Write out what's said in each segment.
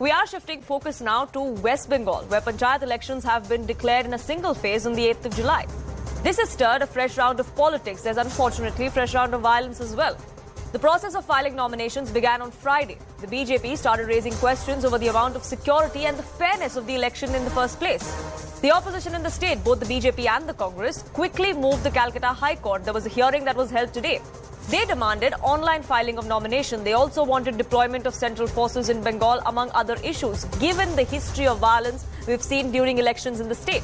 We are shifting focus now to West Bengal, where Panchayat elections have been declared in a single phase on the 8th of July. This has stirred a fresh round of politics. There's unfortunately a fresh round of violence as well. The process of filing nominations began on Friday. The BJP started raising questions over the amount of security and the fairness of the election in the first place. The opposition in the state, both the BJP and the Congress, quickly moved the Calcutta High Court. There was a hearing that was held today. They demanded online filing of nomination. They also wanted deployment of central forces in Bengal, among other issues, given the history of violence we've seen during elections in the state.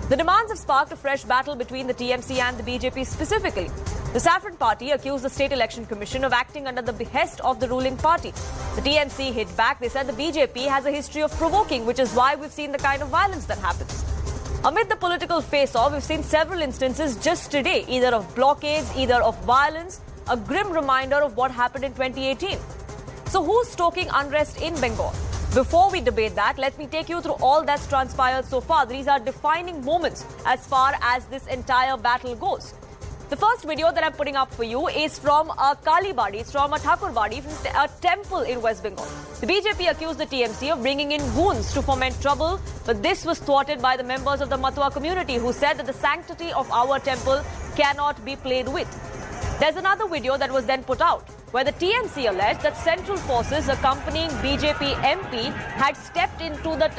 The demands have sparked a fresh battle between the TMC and the BJP specifically. The Saffron Party accused the State Election Commission of acting under the behest of the ruling party. The TMC hit back. They said the BJP has a history of provoking, which is why we've seen the kind of violence that happens. Amid the political face-off, we've seen several instances just today, either of blockades, either of violence, a grim reminder of what happened in 2018. So who's stoking unrest in Bengal? Before we debate that, let me take you through all that's transpired so far. These are defining moments as far as this entire battle goes. The first video that I'm putting up for you is from a Kalibadi, it's from a Thakurbadi, from a temple in West Bengal. The BJP accused the TMC of bringing in goons to foment trouble, but this was thwarted by the members of the Matua community who said that the sanctity of our temple cannot be played with. There's another video that was then put out, where the TMC alleged that central forces accompanying BJP MP had stepped into the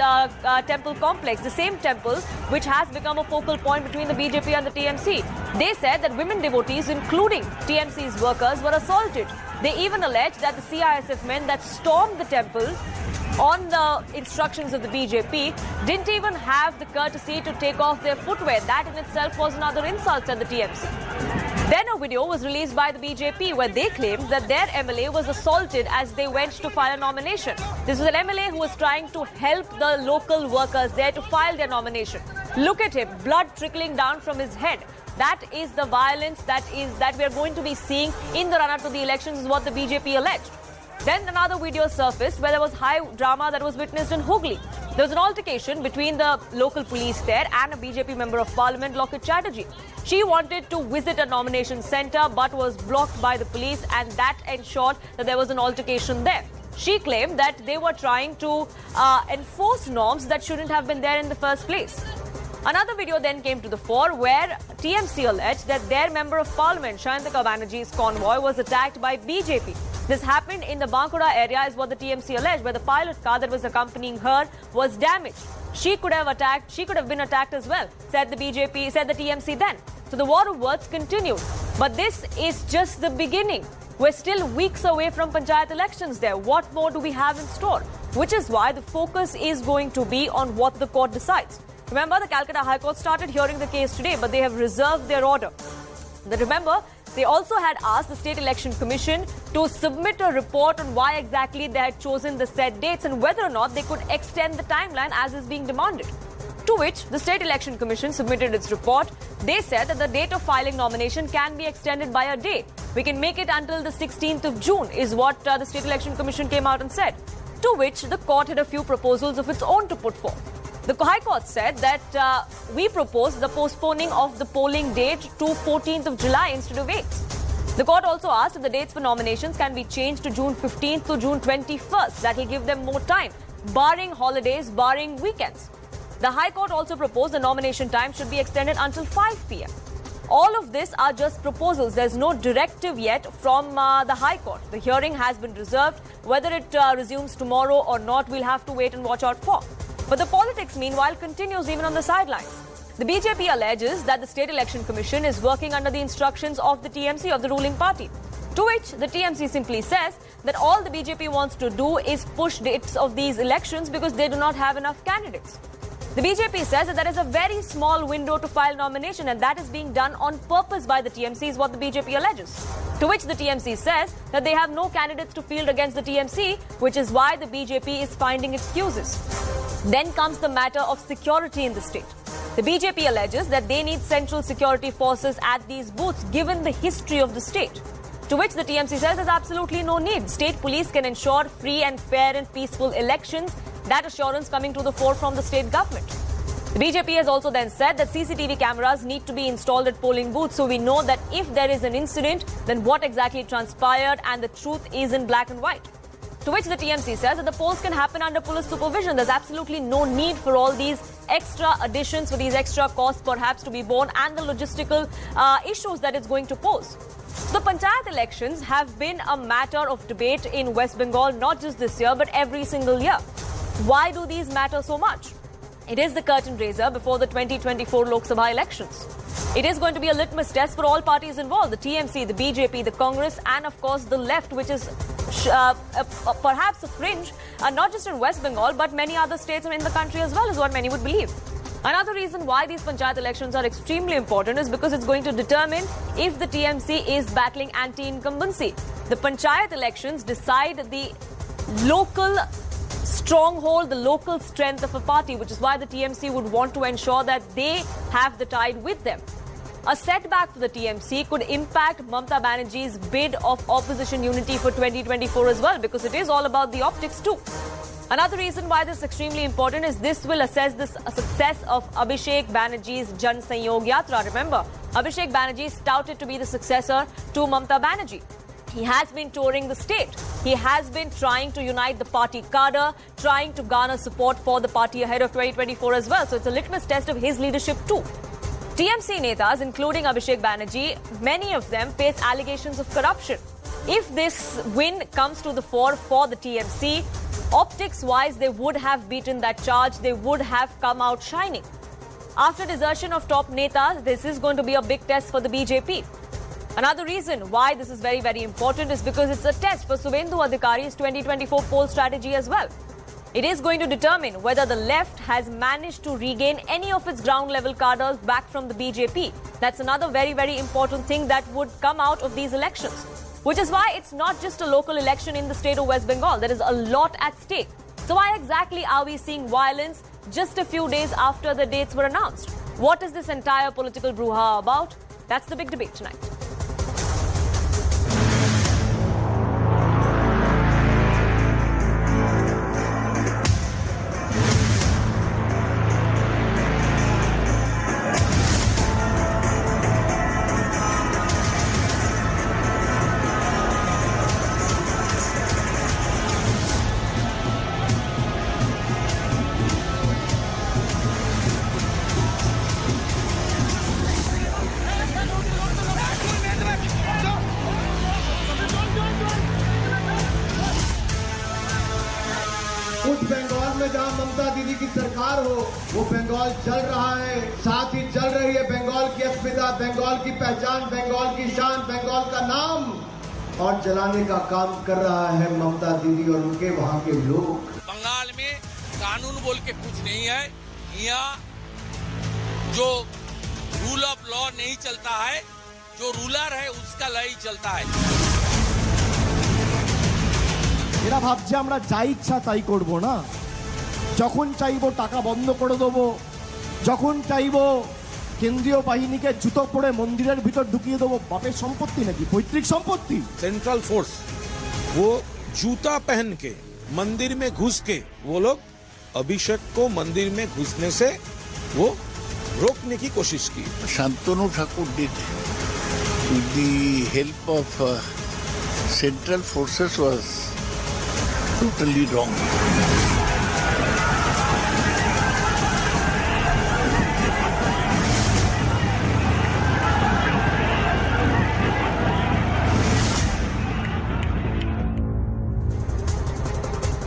temple complex, the same temple which has become a focal point between the BJP and the TMC. They said that women devotees, including TMC's workers, were assaulted. They even alleged that the CISF men that stormed the temple on the instructions of the BJP didn't even have the courtesy to take off their footwear. That in itself was another insult at the TMC. Then a video was released by the BJP where they claimed that their MLA was assaulted as they went to file a nomination. This was an MLA who was trying to help the local workers there to file their nomination. Look at him, blood trickling down from his head. That is the violence that we are going to be seeing in the run-up to the elections, is what the BJP alleged. Then another video surfaced where there was high drama that was witnessed in Hooghly. There was an altercation between the local police there and a BJP member of parliament, Lokit Chatterjee. She wanted to visit a nomination centre but was blocked by the police, and that ensured that there was an altercation there. She claimed that they were trying to enforce norms that shouldn't have been there in the first place. Another video then came to the fore where TMC alleged that their member of parliament, Shantaka Banerjee's convoy, was attacked by BJP. This happened in the Bankura area, is what the TMC alleged, where the pilot car that was accompanying her was damaged. She could have been attacked as well, said the TMC then. So the war of words continued. But this is just the beginning. We're still weeks away from Panchayat elections there. What more do we have in store? Which is why the focus is going to be on what the court decides. Remember, the Calcutta High Court started hearing the case today, but they have reserved their order. Remember, they also had asked the State Election Commission to submit a report on why exactly they had chosen the said dates and whether or not they could extend the timeline as is being demanded. To which the State Election Commission submitted its report. They said that the date of filing nomination can be extended by a day. We can make it until the 16th of June, is what the State Election Commission came out and said. To which the court had a few proposals of its own to put forth. The High Court said that we propose the postponing of the polling date to 14th of July instead of 8th. The court also asked if the dates for nominations can be changed to June 15th to June 21st. That will give them more time, barring holidays, barring weekends. The High Court also proposed the nomination time should be extended until 5 p.m. All of this are just proposals. There's no directive yet from the High Court. The hearing has been reserved. Whether it resumes tomorrow or not, we'll have to wait and watch out for. But the politics, meanwhile, continues even on the sidelines. The BJP alleges that the State Election Commission is working under the instructions of the TMC, of the ruling party. To which the TMC simply says that all the BJP wants to do is push dates of these elections because they do not have enough candidates. The BJP says that there is a very small window to file nomination, and that is being done on purpose by the TMC, is what the BJP alleges. To which the TMC says that they have no candidates to field against the TMC, which is why the BJP is finding excuses. Then comes the matter of security in the state. The BJP alleges that they need central security forces at these booths, given the history of the state. To which the TMC says there's absolutely no need. State police can ensure free and fair and peaceful elections. That assurance coming to the fore from the state government. The BJP has also then said that CCTV cameras need to be installed at polling booths so we know that if there is an incident, then what exactly transpired and the truth is in black and white. To which the TMC says that the polls can happen under police supervision. There's absolutely no need for all these extra additions, for these extra costs perhaps to be borne, and the logistical issues that it's going to pose. The Panchayat elections have been a matter of debate in West Bengal, not just this year, but every single year. Why do these matter so much? It is the curtain raiser before the 2024 Lok Sabha elections. It is going to be a litmus test for all parties involved, the TMC, the BJP, the Congress, and of course the left, which is perhaps a fringe, not just in West Bengal, but many other states in the country as well, is what many would believe. Another reason why these Panchayat elections are extremely important is because it's going to determine if the TMC is battling anti-incumbency. The Panchayat elections decide the local stronghold, the local strength of a party, which is why the TMC would want to ensure that they have the tide with them. A setback for the TMC could impact Mamata Banerjee's bid of opposition unity for 2024 as well, because it is all about the optics too. Another reason why this is extremely important is this will assess the success of Abhishek Banerjee's Jan Sanyog Yatra. Remember, Abhishek Banerjee is touted to be the successor to Mamata Banerjee. He has been touring the state. He has been trying to unite the party cadre, trying to garner support for the party ahead of 2024 as well. So it's a litmus test of his leadership too. TMC netas, including Abhishek Banerjee, many of them face allegations of corruption. If this win comes to the fore for the TMC, optics-wise, they would have beaten that charge. They would have come out shining. After desertion of top netas, this is going to be a big test for the BJP. Another reason why this is very, very important is because it's a test for Suvendu Adhikari's 2024 poll strategy as well. It is going to determine whether the left has managed to regain any of its ground-level cadres back from the BJP. That's another very, very important thing that would come out of these elections. Which is why it's not just a local election in the state of West Bengal. There is a lot at stake. So why exactly are we seeing violence just a few days after the dates were announced? What is this entire political brouhaha about? That's the big debate tonight. उस बंगाल में जहां ममता दीदी की सरकार हो, वो बंगाल जल रहा है। साथ ही जल रही है बंगाल की अस्मिता, बंगाल की पहचान, बंगाल की शान, बंगाल का नाम, और जलाने का काम कर रहा है ममता दीदी और उनके वहां के लोग। बंगाल में कानून बोल के कुछ नहीं है। यहाँ जो रूल ऑफ लॉ नहीं चलता है, जो रूलर है उसका लॉ चलता है। এরা ভাবছে আমরা যা ইচ্ছা তাই করব না, যখন চাইবো টাকা বন্ধ করে দেবো, যখন চাইবো কেন্দ্রীয় বাহিনীকে জুতো পরে মন্দিরের ভিতর ঢুকিয়ে দেবো। বাপের সম্পত্তি নাকি পৈতৃক সম্পত্তি? सेंट्रल फोर्स वो जूता पहन के मंदिर में घुस के वो लोग अभिषेक को मंदिर में घुसने से वो रोकने की कोशिश की। Shantanu Thakur did with the help of central forces was totally wrong.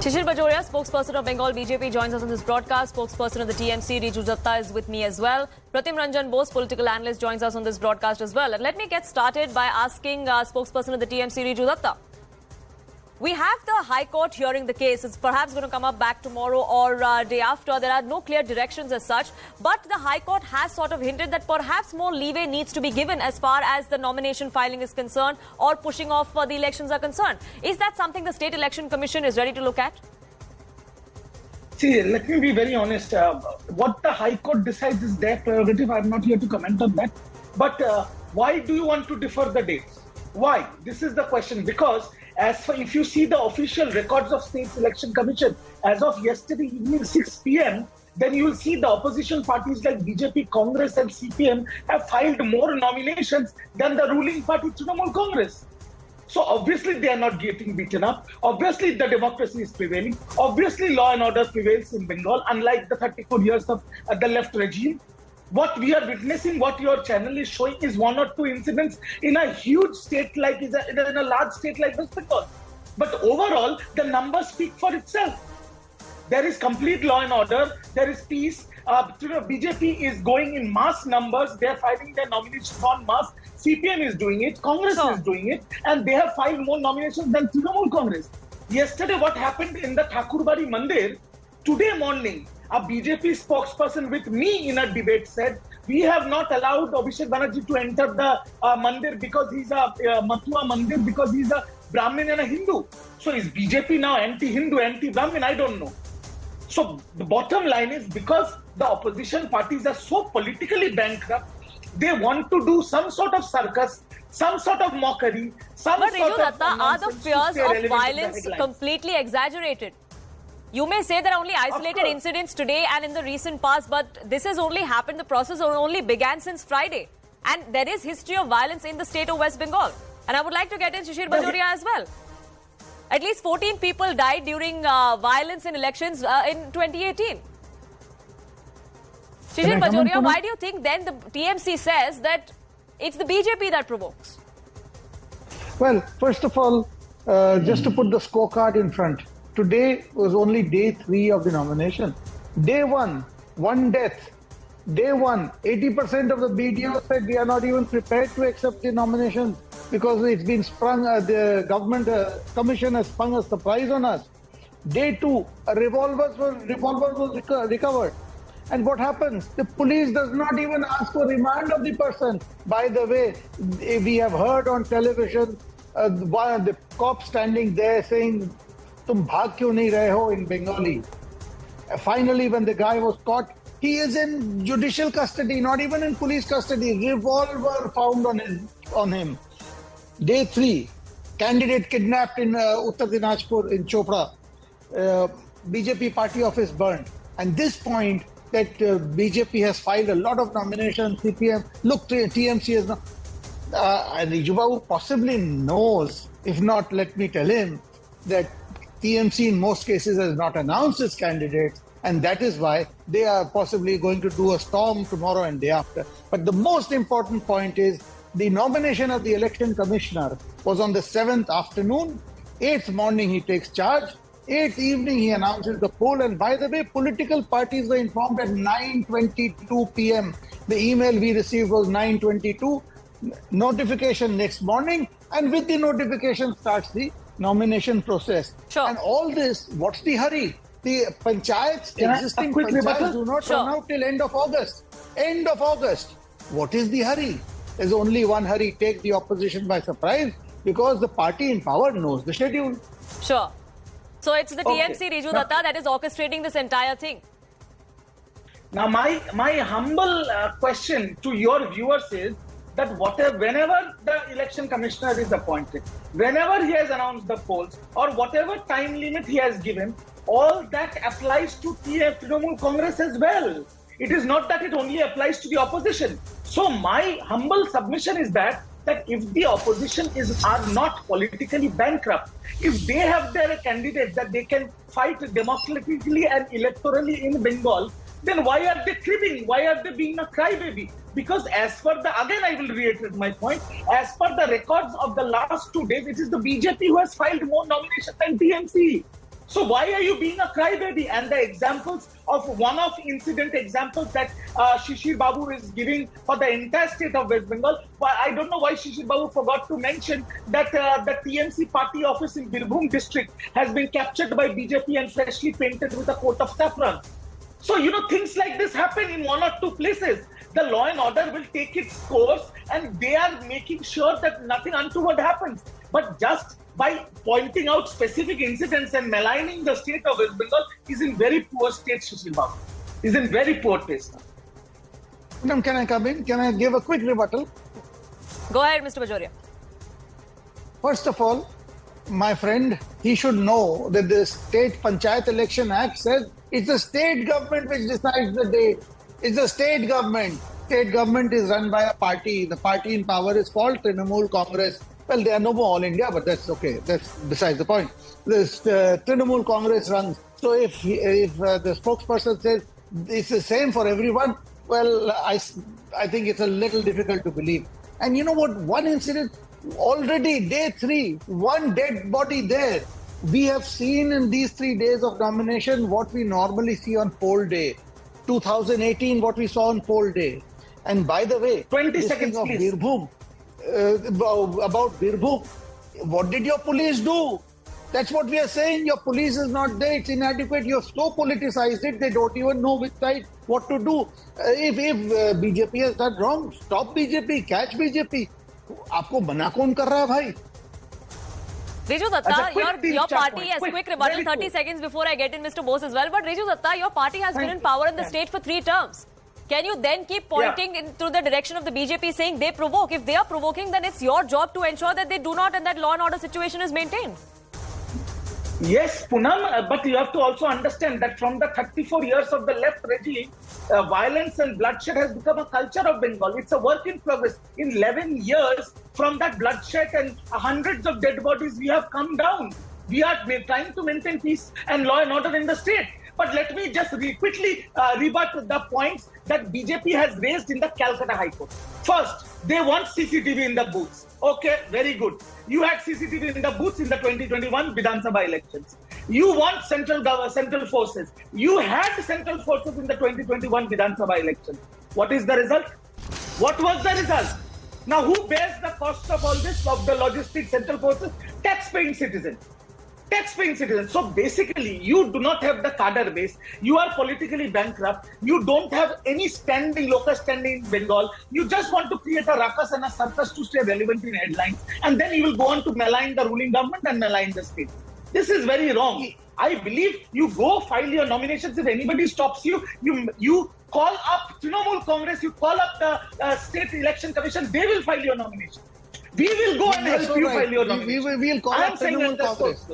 Shishir Bajoria, spokesperson of Bengal BJP, joins us on this broadcast. Spokesperson of the TMC, Riju Dutta, is with me as well. Pratim Ranjan Bose, political analyst, joins us on this broadcast as well. And let me get started by asking spokesperson of the TMC, Riju Dutta. We have the High Court hearing the case. It's perhaps going to come up back tomorrow or day after. There are no clear directions as such. But the High Court has sort of hinted that perhaps more leeway needs to be given as far as the nomination filing is concerned or pushing off the elections are concerned. Is that something the State Election Commission is ready to look at? See, let me be very honest. What the High Court decides is their prerogative. I'm not here to comment on that. But why do you want to defer the dates? Why? This is the question. Because if you see the official records of State Election Commission, as of yesterday evening 6 p.m., then you will see the opposition parties like BJP, Congress and CPM have filed more nominations than the ruling party Trinamool Congress. So obviously they are not getting beaten up. Obviously the democracy is prevailing. Obviously law and order prevails in Bengal, unlike the 34 years of the left regime. What we are witnessing, what your channel is showing, is one or two incidents in a huge state like, in a large state like West Bengal. But overall, the numbers speak for itself. There is complete law and order. There is peace. BJP is going in mass numbers. They are filing their nominations en masse. CPM is doing it. Congress is doing it. And they have filed more nominations than Trinamool Congress. Yesterday, what happened in the Thakurbari Mandir, today morning, a BJP spokesperson with me in a debate said, we have not allowed Abhishek Banerjee to enter the Mandir because he's a Mathua Mandir, because he's a Brahmin and a Hindu. So is BJP now anti-Hindu, anti-Brahmin? I don't know. So the bottom line is, because the opposition parties are so politically bankrupt, they want to do some sort of circus, some sort of mockery, some But sort Riju of Dutta, are the fears of violence headlines. completely exaggerated? You may say there are only isolated incidents today and in the recent past, but this has only happened, the process only began since Friday. And there is history of violence in the state of West Bengal. And I would like to get in Shishir Bajoria as well. At least 14 people died during violence in elections in 2018. Shishir Bajoria, why do you think then the TMC says that it's the BJP that provokes? Well, first of all, just to put the scorecard in front, today was only day 3 of the nomination. Day 1, 1 death. Day 1, 80% of the BDO said we are not even prepared to accept the nomination because it's been sprung, the government commission has sprung a surprise on us. Day 2, a revolver was recovered. And what happens? The police does not even ask for remand of the person. By the way, we have heard on television one of the cop standing there saying, "Tum bhag kyun nahi rahe ho?" in Bengali. Finally, when the guy was caught, he is in judicial custody, not even in police custody. Revolver found on him. Day 3, candidate kidnapped in Uttar Dinajpur in Chopra. BJP party office burned. And this point that BJP has filed a lot of nominations, CPM, look, TMC has not. Riju Babu possibly knows, if not, let me tell him, that TMC in most cases has not announced its candidates, and that is why they are possibly going to do a storm tomorrow and day after. But the most important point is the nomination of the election commissioner was on the 7th afternoon. 8th morning he takes charge. 8th evening he announces the poll, and by the way, political parties were informed at 9:22 p.m. The email we received was 9:22. Notification next morning, and with the notification starts the nomination process. Sure. And all this, what's the hurry? The panchayats, existing panchayats do not run out till end of August. End of August. What is the hurry? There's only one hurry: take the opposition by surprise, because the party in power knows the schedule. Sure. So it's the TMC, Riju Dutta, that is orchestrating this entire thing. Now, my humble question to your viewers is that whenever the election commissioner is appointed, whenever he has announced the polls, or whatever time limit he has given, all that applies to Trinamool Congress as well. It is not that it only applies to the opposition. So my humble submission is that if the opposition are not politically bankrupt, if they have their candidates that they can fight democratically and electorally in Bengal, then why are they cribbing? Why are they being a crybaby? Because as per again I will reiterate my point, as per the records of the last 2 days, it is the BJP who has filed more nominations than TMC. So why are you being a crybaby? And the examples of one-off incident examples that Shishir Babu is giving for the entire state of West Bengal, I don't know why Shishir Babu forgot to mention that the TMC party office in Birbhum district has been captured by BJP and freshly painted with a coat of saffron. So, things like this happen in 1 or 2 places. The law and order will take its course, and they are making sure that nothing untoward happens. But just by pointing out specific incidents and maligning the state of West Bengal is in very poor state, Shishir Babu. Is in very poor taste. Madam, can I come in? Can I give a quick rebuttal? Go ahead, Mr. Bajoria. First of all, my friend, he should know that the State Panchayat Election Act says it's the state government which decides the date. It's the state government. State government is run by a party. The party in power is called Trinamool Congress. Well, they are no more all India, but that's okay. That's besides the point. This Trinamool Congress runs. So if the spokesperson says it's the same for everyone, well, I think it's a little difficult to believe. And you know what? One incident, already day 3, one dead body there. We have seen in these 3 days of nomination what we normally see on poll day. 2018, what we saw on poll day. And by the way, 20 seconds, of please. Birbhum, about Birbhum, what did your police do? That's what we are saying. Your police is not there. It's inadequate. You have so politicized it, they don't even know which side, what to do. If BJP has done wrong, stop BJP, catch BJP. आपको मना कौन कर रहा है भाई? Riju Dutta, your party, yes, quick rebuttal, 30 seconds before I get in Mr. Bose as well. But Riju Dutta, your party has been in power in the state for 3 terms. Can you then keep pointing into the direction of the BJP saying they provoke? If they are provoking, then it's your job to ensure that they do not and that law and order situation is maintained. Yes, Poonam, but you have to also understand that from the 34 years of the left regime, violence and bloodshed has become a culture of Bengal. It's a work in progress. In 11 years, from that bloodshed and hundreds of dead bodies, we have come down. We are trying to maintain peace and law and order in the state. But let me just quickly rebut the points that BJP has raised in the Calcutta High Court. First, they want CCTV in the booths. Okay, very good. You had CCTV in the booths in the 2021 Vidhan Sabha elections. You want central forces. You had central forces in the 2021 Vidhan Sabha elections. What is the result? What was the result? Now, who bears the cost of all this, of the logistics, central forces? Tax-paying citizens. Tax-paying citizens. So basically, you do not have the cadre base. You are politically bankrupt. You don't have any locus standing in Bengal. You just want to create a ruckus and a circus to stay relevant in headlines. And then you will go on to malign the ruling government and malign the state. This is very wrong. I believe you go file your nominations. If anybody stops you, you call up Trinamool Congress, you call up the State Election Commission, they will file your nomination. We will go and help you file your nomination. We will call up Trinamool Congress.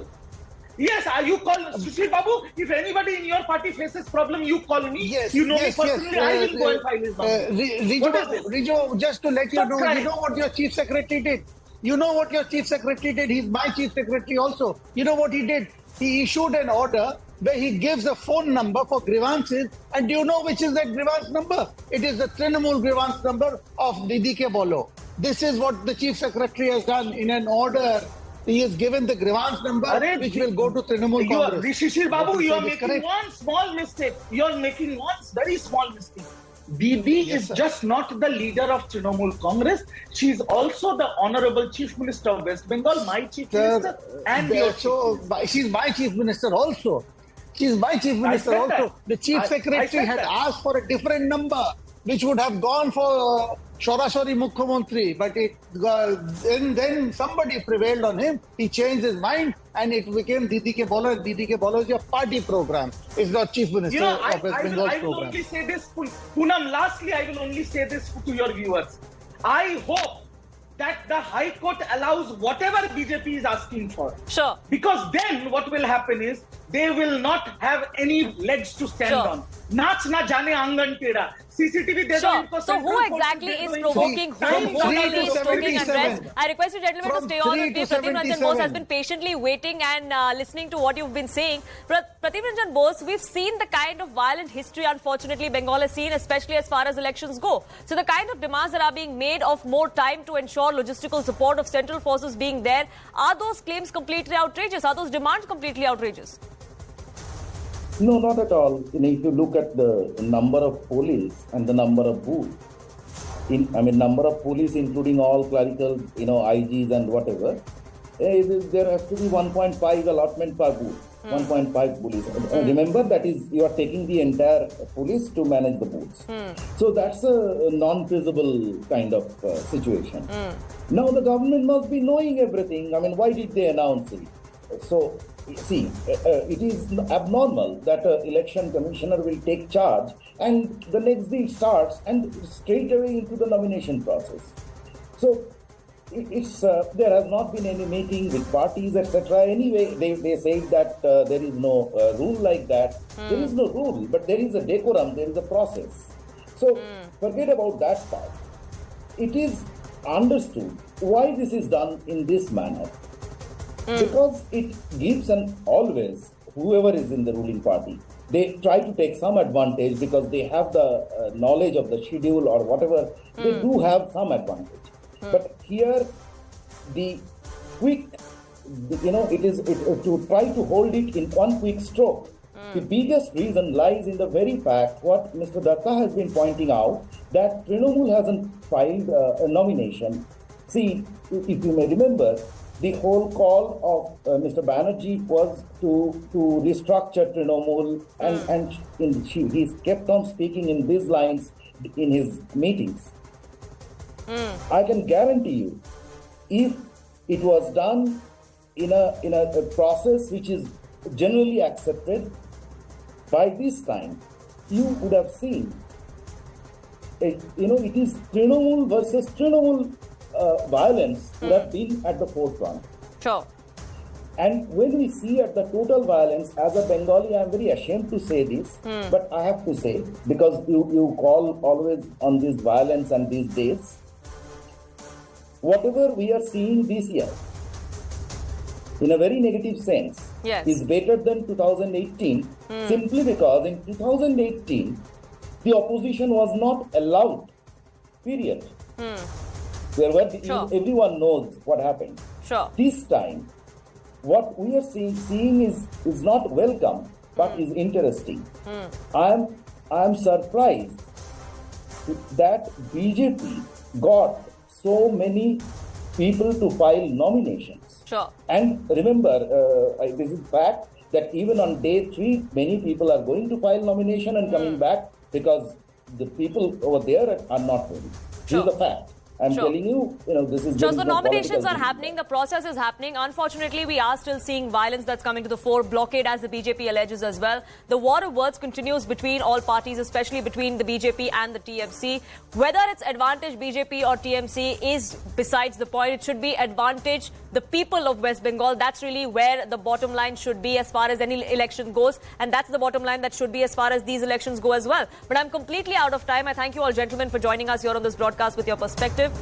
Yes, you call Shishir Babu. If anybody in your party faces problem, you call me. Yes, you know me personally. I will go and file his nomination. Riju, just to let you know, you know what your chief secretary did. You know what your chief secretary did. He's my chief secretary also. You know what he did? He issued an order where he gives a phone number for grievances. And do you know which is that grievance number? It is the Trinamool grievance number of Didi Ke Bolo. This is what the chief secretary has done in an order. He has given the grievance number, which will go to Trinamool Congress. Shishir Babu, you are making one small mistake. You are making one very small mistake. Didi is just not the leader of Trinamool Congress. She is also the Honorable Chief Minister of West Bengal, my Chief Minister, and your she's my Chief Minister also. She's my Chief Minister also. The Chief Secretary had asked for a different number, which would have gone for Shorashori Mukhyamantri, but then somebody prevailed on him. He changed his mind, and it became Didi Ke Bolo. Didi Ke Bolo is your party program. It's not Chief Minister of West Bengal's program. I will only say this, Poonam. Lastly, I will only say this to your viewers. I hope that the High Court allows whatever BJP is asking for. Sure. Because then what will happen is they will not have any legs to stand on. Nach na jane angan tera. CCTV So who exactly is provoking? Whom somebody is provoking and rest? I request you gentlemen to stay on with me. Pratim Ranjan Bose has been patiently waiting and listening to what you've been saying. Pratim Ranjan Bose, we've seen the kind of violent history, unfortunately, Bengal has seen, especially as far as elections go. So the kind of demands that are being made of more time to ensure logistical support of central forces being there, are those claims completely outrageous? Are those demands completely outrageous? No, not at all. If you look at the number of police and the number of booths, number of police including all clerical, IGs and whatever, there has to be 1.5 allotment per booth. 1.5 police. Remember, that is, you are taking the entire police to manage the booths. So that's a non-feasible kind of situation. Now the government must be knowing everything. Why did they announce it? So, see, it is abnormal that an election commissioner will take charge and the next day it starts and straight away into the nomination process. So, there has not been any meeting with parties, etc. Anyway, they say that there is no rule like that. There is no rule, but there is a decorum, there is a process. So, forget about that part. It is understood why this is done in this manner. Because it gives an always, whoever is in the ruling party, they try to take some advantage because they have the knowledge of the schedule or whatever. They do have some advantage. But here, the quick, it is to try to hold it in one quick stroke. The biggest reason lies in the very fact what Mr. Dutta has been pointing out, that Trinamool hasn't filed a nomination. See, if you may remember, the whole call of Mr. Banerjee was to restructure Trinamool, and he kept on speaking in these lines in his meetings. I can guarantee you, if it was done in a process which is generally accepted, by this time you would have seen, it is Trinamool versus Trinamool violence would have been at the forefront. Sure. And when we see at the total violence, as a Bengali, I am very ashamed to say this, but I have to say, because you call always on this violence and these days, whatever we are seeing this year, in a very negative sense, is better than 2018, simply because in 2018, the opposition was not allowed, period. Everyone knows what happened. Sure. This time, what we are seeing is not welcome, but is interesting. I am surprised that BJP got so many people to file nominations. Sure. And remember, this is fact that even on day 3, many people are going to file nomination and coming back because the people over there are not ready. Sure. This is a fact. I'm telling you, this is... So nominations are happening, the process is happening. Unfortunately, we are still seeing violence that's coming to the fore, blockade as the BJP alleges as well. The war of words continues between all parties, especially between the BJP and the TMC. Whether it's advantage BJP or TMC is besides the point. It should be advantage the people of West Bengal. That's really where the bottom line should be as far as any election goes. And that's the bottom line that should be as far as these elections go as well. But I'm completely out of time. I thank you all gentlemen for joining us here on this broadcast with your perspective.